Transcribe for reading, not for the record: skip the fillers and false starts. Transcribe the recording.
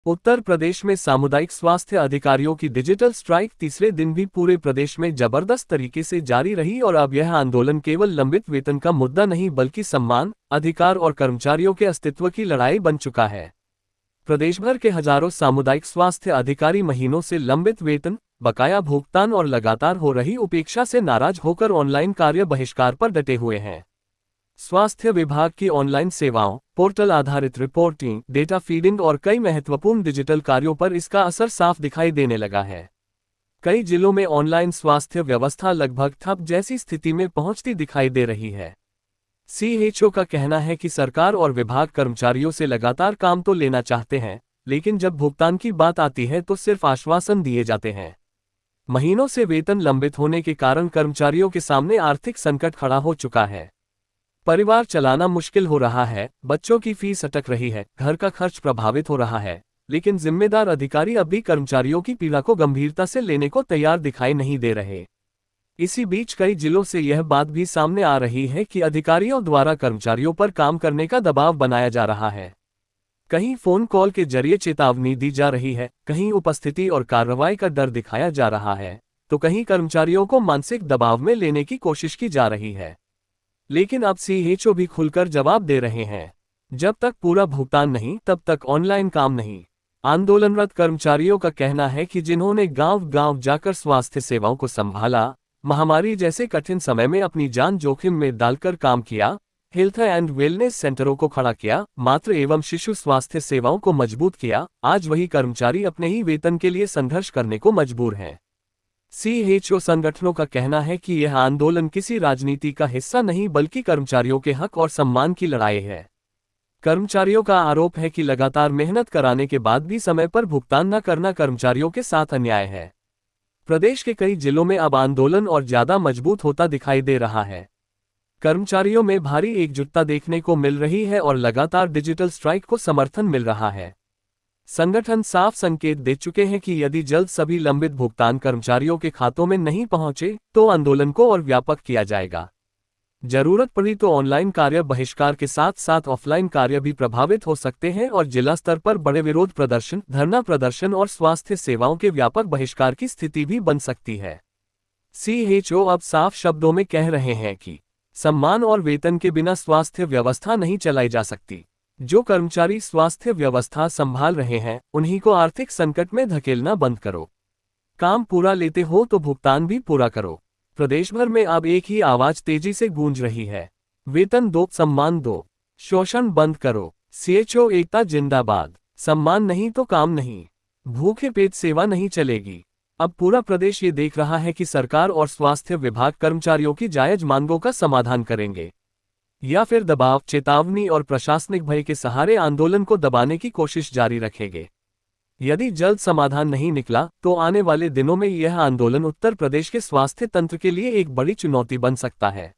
उत्तर प्रदेश में सामुदायिक स्वास्थ्य अधिकारियों की डिजिटल स्ट्राइक तीसरे दिन भी पूरे प्रदेश में जबरदस्त तरीके से जारी रही और अब यह आंदोलन केवल लंबित वेतन का मुद्दा नहीं बल्कि सम्मान, अधिकार और कर्मचारियों के अस्तित्व की लड़ाई बन चुका है। प्रदेश भर के हजारों सामुदायिक स्वास्थ्य अधिकारी महीनों से लंबित वेतन, बकाया भुगतान और लगातार हो रही उपेक्षा से नाराज होकर ऑनलाइन कार्य बहिष्कार पर डटे हुए हैं। स्वास्थ्य विभाग की ऑनलाइन सेवाओं, पोर्टल आधारित रिपोर्टिंग, डेटा फीडिंग और कई महत्वपूर्ण डिजिटल कार्यों पर इसका असर साफ दिखाई देने लगा है। कई जिलों में ऑनलाइन स्वास्थ्य व्यवस्था लगभग ठप जैसी स्थिति में पहुंचती दिखाई दे रही है। सीएचओ का कहना है कि सरकार और विभाग कर्मचारियों से लगातार काम तो लेना चाहते हैं, लेकिन जब भुगतान की बात आती है तो सिर्फ आश्वासन दिए जाते हैं। महीनों से वेतन लंबित होने के कारण कर्मचारियों के सामने आर्थिक संकट खड़ा हो चुका है। परिवार चलाना मुश्किल हो रहा है, बच्चों की फीस अटक रही है, घर का खर्च प्रभावित हो रहा है, लेकिन जिम्मेदार अधिकारी अब भी कर्मचारियों की पीड़ा को गंभीरता से लेने को तैयार दिखाई नहीं दे रहे। इसी बीच कई जिलों से यह बात भी सामने आ रही है कि अधिकारियों द्वारा कर्मचारियों पर काम करने का दबाव बनाया जा रहा है। कहीं फोन कॉल के जरिए चेतावनी दी जा रही है, कहीं उपस्थिति और कार्रवाई का डर दिखाया जा रहा है, तो कहीं कर्मचारियों को मानसिक दबाव में लेने की कोशिश की जा रही है। लेकिन अब सीएचओ भी खुलकर जवाब दे रहे हैं, जब तक पूरा भुगतान नहीं तब तक ऑनलाइन काम नहीं। आंदोलनरत कर्मचारियों का कहना है कि जिन्होंने गांव-गांव जाकर स्वास्थ्य सेवाओं को संभाला, महामारी जैसे कठिन समय में अपनी जान जोखिम में डालकर काम किया, हेल्थ एंड वेलनेस सेंटरों को खड़ा किया, मातृ एवं शिशु स्वास्थ्य सेवाओं को मजबूत किया, आज वही कर्मचारी अपने ही वेतन के लिए संघर्ष करने को मजबूर हैं। सीएचओ संगठनों का कहना है कि यह आंदोलन किसी राजनीति का हिस्सा नहीं बल्कि कर्मचारियों के हक और सम्मान की लड़ाई है। कर्मचारियों का आरोप है कि लगातार मेहनत कराने के बाद भी समय पर भुगतान न करना कर्मचारियों के साथ अन्याय है। प्रदेश के कई जिलों में अब आंदोलन और ज्यादा मजबूत होता दिखाई दे रहा है। कर्मचारियों में भारी एकजुटता देखने को मिल रही है और लगातार डिजिटल स्ट्राइक को समर्थन मिल रहा है। संगठन साफ संकेत दे चुके हैं कि यदि जल्द सभी लंबित भुगतान कर्मचारियों के खातों में नहीं पहुंचे तो आंदोलन को और व्यापक किया जाएगा। जरूरत पड़ी तो ऑनलाइन कार्य बहिष्कार के साथ साथ ऑफलाइन कार्य भी प्रभावित हो सकते हैं और जिला स्तर पर बड़े विरोध प्रदर्शन, धरना प्रदर्शन और स्वास्थ्य सेवाओं के व्यापक बहिष्कार की स्थिति भी बन सकती है। सीएचओ अब साफ शब्दों में कह रहे हैं कि सम्मान और वेतन के बिना स्वास्थ्य व्यवस्था नहीं चलाई जा सकती। जो कर्मचारी स्वास्थ्य व्यवस्था संभाल रहे हैं, उन्हीं को आर्थिक संकट में धकेलना बंद करो। काम पूरा लेते हो तो भुगतान भी पूरा करो। प्रदेश भर में अब एक ही आवाज तेजी से गूंज रही है, वेतन दो, सम्मान दो, शोषण बंद करो। सीएचओ एकता जिंदाबाद। सम्मान नहीं तो काम नहीं, भूखे पेट सेवा नहीं चलेगी। अब पूरा प्रदेश ये देख रहा है कि सरकार और स्वास्थ्य विभाग कर्मचारियों की जायज मांगों का समाधान करेंगे या फिर दबाव, चेतावनी और प्रशासनिक भय के सहारे आंदोलन को दबाने की कोशिश जारी रखेंगे। यदि जल्द समाधान नहीं निकला तो आने वाले दिनों में यह आंदोलन उत्तर प्रदेश के स्वास्थ्य तंत्र के लिए एक बड़ी चुनौती बन सकता है।